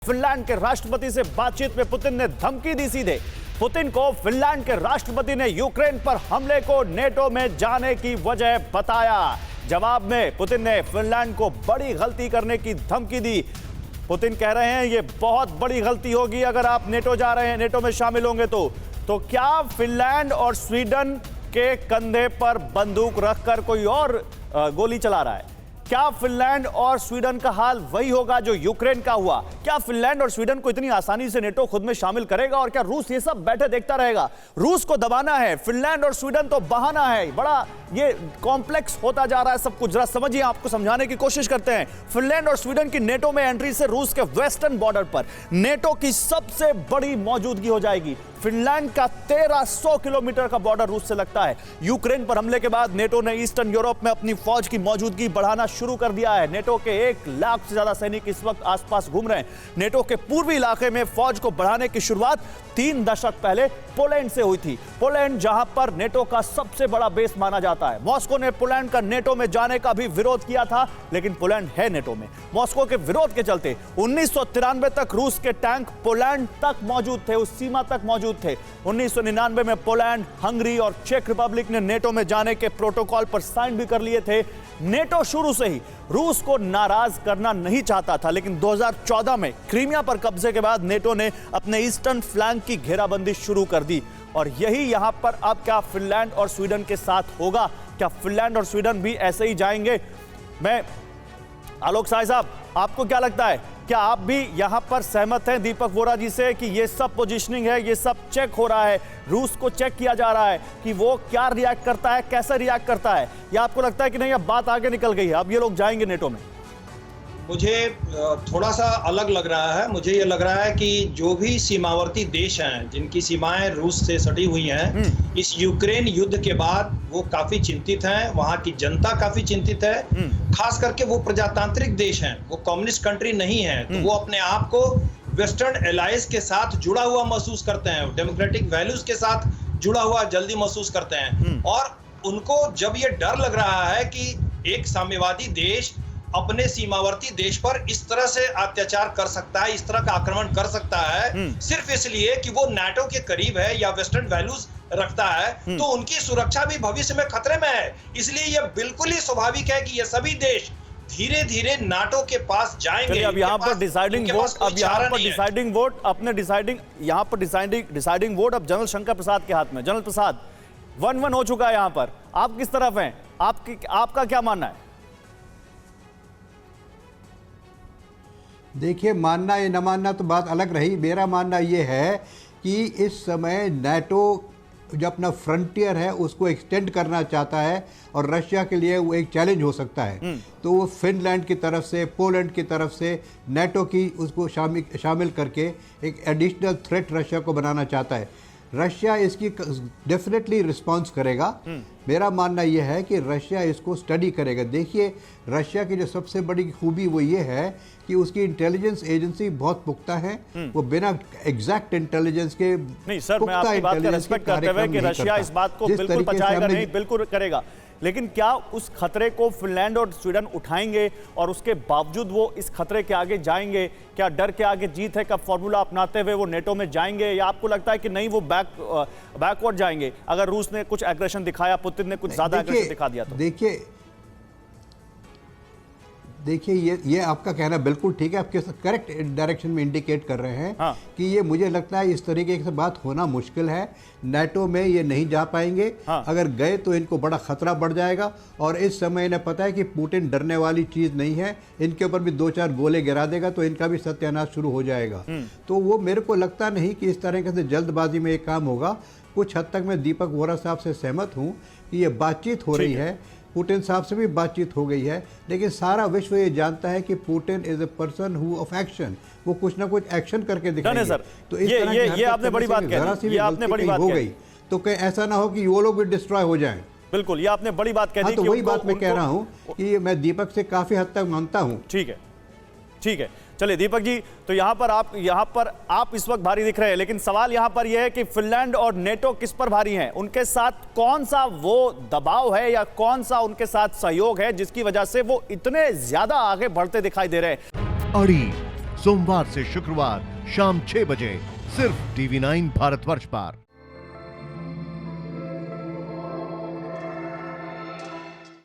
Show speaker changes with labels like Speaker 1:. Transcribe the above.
Speaker 1: Finland के राष्ट्रपति से बातचीत में पुतिन ने धमकी दी सीधे। पुतिन को फिनलैंड के राष्ट्रपति ने यूक्रेन पर हमले को नेटो में जाने की वजह बताया। जवाब में पुतिन ने फिनलैंड को बड़ी गलती करने की धमकी दी। पुतिन कह रहे हैं ये बहुत बड़ी गलती होगी अगर आप नेटो जा रहे हैं, नेटो में शामिल होंगे तो क्या फिनलैंड और स्वीडन के कंधे पर बंदूक रखकर कोई और गोली चला रहा है? क्या फिनलैंड और स्वीडन का हाल वही होगा जो यूक्रेन का हुआ? क्या फिनलैंड और स्वीडन को इतनी आसानी से नेटो खुद में शामिल करेगा और क्या रूस ये सब बैठे देखता रहेगा? रूस को दबाना है, फिनलैंड और स्वीडन तो बहाना है। बड़ा ये कॉम्प्लेक्स होता जा रहा है सब कुछ। जरा समझिए, आपको समझाने की कोशिश करते हैं। फिनलैंड और स्वीडन की नेटो में एंट्री से रूस के वेस्टर्न बॉर्डर पर नेटो की सबसे बड़ी मौजूदगी हो जाएगी। फिनलैंड का 1300 किलोमीटर का बॉर्डर रूस से लगता है। यूक्रेन पर हमले के बाद नेटो ने ईस्टर्न यूरोप में अपनी फौज की मौजूदगी बढ़ाना शुरू कर दिया है। नेटो के 1 लाख से ज्यादा सैनिक इस वक्त आसपास घूम रहे हैं। नेटो के पूर्वी इलाके में फौज को बढ़ाने की शुरुआत 3 दशक पहले पोलैंड से हुई थी। पोलैंड जहां पर नेटो का सबसे बड़ा बेस माना जाता है। मॉस्को ने पोलैंड का नेटो में जाने का भी विरोध किया था, लेकिन पोलैंड है नेटो में। मॉस्को के विरोध के चलते 1993 तक रूस के टैंक पोलैंड तक मौजूद थे, उस सीमा तक मौजूद थे। 1999 में पोलैंड, हंगरी और चेक रिपब्लिक ने नेटो में जाने के प्रोटोकॉल पर साइन भी कर लिए थे। नेटो शुरू से ही रूस को नाराज करना नहीं चाहता था, लेकिन 2014 में क्रीमिया पर कब्जे के बाद नेटो ने अपने ईस्टर्न फ्लैंक की घेराबंदी शुरू कर दी। और यही यहां पर अब क्या फिनलैंड और स्वीडन के साथ होगा? क्या फिनलैंड और स्वीडन भी ऐसे ही जाएंगे? मैं आलोक साहब, आपको क्या लगता है? क्या आप भी यहां पर सहमत हैं दीपक वोरा जी से कि ये सब पोजीशनिंग है, ये सब चेक हो रहा है, रूस को चेक किया जा रहा है कि वो क्या रिएक्ट करता है, कैसे रिएक्ट करता है? या आपको लगता है कि नहीं, अब बात आगे निकल गई है, अब ये लोग जाएंगे नेटो में?
Speaker 2: मुझे थोड़ा सा अलग लग रहा है। मुझे ये लग रहा है कि जो भी सीमावर्ती देश हैं, जिनकी सीमाएं रूस से सटी हुई हैं, इस यूक्रेन युद्ध के बाद वो काफी चिंतित हैं। वहां की जनता काफी चिंतित है। खास करके वो प्रजातांत्रिक देश हैं, वो कम्युनिस्ट कंट्री नहीं है, तो वो अपने आप को वेस्टर्न एलायंस के साथ जुड़ा हुआ महसूस करते हैं, डेमोक्रेटिक वैल्यूज के साथ जुड़ा हुआ जल्दी महसूस करते हैं। और उनको जब ये डर लग रहा है कि एक साम्यवादी देश अपने सीमावर्ती देश पर इस तरह से अत्याचार कर सकता है, इस तरह का आक्रमण कर सकता है, सिर्फ इसलिए कि वो नाटो के करीब है या वेस्टर्न वैल्यूज रखता है, तो उनकी सुरक्षा भी भविष्य में खतरे में है। इसलिए यह बिल्कुल ही स्वाभाविक है कि ये सभी देश धीरे धीरे नाटो के पास जाएंगे।
Speaker 1: अब यहाँ पर डिसाइडिंग वोट, अब यहाँ पर डिसाइडिंग वोट अपने यहाँ पर डिसाइडिंग वोट अब जनरल शंकर प्रसाद के हाथ में। जनरल प्रसाद, 1-1 हो चुका है यहाँ पर, आप किस तरफ हैं? आपका क्या मानना है?
Speaker 3: देखिए, मानना या न मानना तो बात अलग रही। मेरा मानना ये है कि इस समय नाटो जो अपना फ्रंटियर है उसको एक्सटेंड करना चाहता है और रशिया के लिए वो एक चैलेंज हो सकता है। तो वो फिनलैंड की तरफ से, पोलैंड की तरफ से नाटो की उसको शामिल करके एक एडिशनल थ्रेट रशिया को बनाना चाहता है। रशिया इसकी डेफिनेटली रिस्पॉन्स करेगा। मेरा मानना यह है कि रशिया इसको स्टडी करेगा। देखिए, रशिया की जो सबसे बड़ी खूबी वो ये है कि उसकी इंटेलिजेंस एजेंसी बहुत पुख्ता है। वो बिना एग्जैक्ट इंटेलिजेंस के
Speaker 1: नहीं सर, मैं आपकी बात का रिस्पेक्ट करते हुए कि रशिया इस बात को बिल्कुल बचाएगा नहीं, बिल्कुल करेगा, लेकिन क्या उस खतरे को फिनलैंड और स्वीडन उठाएंगे और उसके बावजूद वो इस खतरे के आगे जाएंगे? क्या डर के आगे जीत है का फॉर्मूला अपनाते हुए वो नेटो में जाएंगे, या आपको लगता है कि नहीं, वो बैकवर्ड जाएंगे अगर रूस ने कुछ एग्रेशन दिखाया, पुतिन ने कुछ ज्यादा एग्रेशन दिखा दिया तो?
Speaker 3: देखिए ये आपका कहना बिल्कुल ठीक है, आपके करेक्ट डायरेक्शन में इंडिकेट कर रहे हैं।
Speaker 1: हाँ।
Speaker 3: कि ये मुझे लगता है इस तरीके से बात होना मुश्किल है। नाटो में ये नहीं जा पाएंगे।
Speaker 1: हाँ।
Speaker 3: अगर गए तो इनको बड़ा खतरा बढ़ जाएगा। और इस समय इन्हें पता है कि पुतिन डरने वाली चीज़ नहीं है, इनके ऊपर भी 2-4 गोले गिरा देगा तो इनका भी सत्यानाश शुरू हो जाएगा। तो वो मेरे को लगता नहीं कि इस तरीके से जल्दबाजी में एक काम होगा। कुछ हद तक मैं दीपक वोरा साहब से सहमत हूँ कि ये बातचीत हो रही है, पुतिन साहब से भी बातचीत हो गई है, लेकिन सारा विश्व ये जानता है कि Putin is a person who of action. वो कुछ ना कुछ एक्शन करके दिखाएंगे।
Speaker 1: सर,
Speaker 3: तो इस तरह
Speaker 1: ये आपने बड़ी बात कही, ये आपने बड़ी बात
Speaker 3: हो गई तो कहीं ऐसा ना हो कि वो लोग भी डिस्ट्रॉय हो जाएं।
Speaker 1: बिल्कुल, ये आपने बड़ी बात कह दी।
Speaker 3: तो वही बात मैं कह रहा हूँ कि मैं दीपक से काफी हद तक मानता हूँ।
Speaker 1: ठीक है, चलिए दीपक जी, तो यहाँ पर आप इस वक्त भारी दिख रहे हैं, लेकिन सवाल यहाँ पर यह है कि फिनलैंड और नेटो किस पर भारी हैं? उनके साथ कौन सा वो दबाव है या कौन सा उनके साथ सहयोग है जिसकी वजह से वो इतने ज्यादा आगे बढ़ते दिखाई दे रहे हैं?
Speaker 4: अड़ी सोमवार से शुक्रवार शाम 6 बजे सिर्फ TV9 भारतवर्ष पर।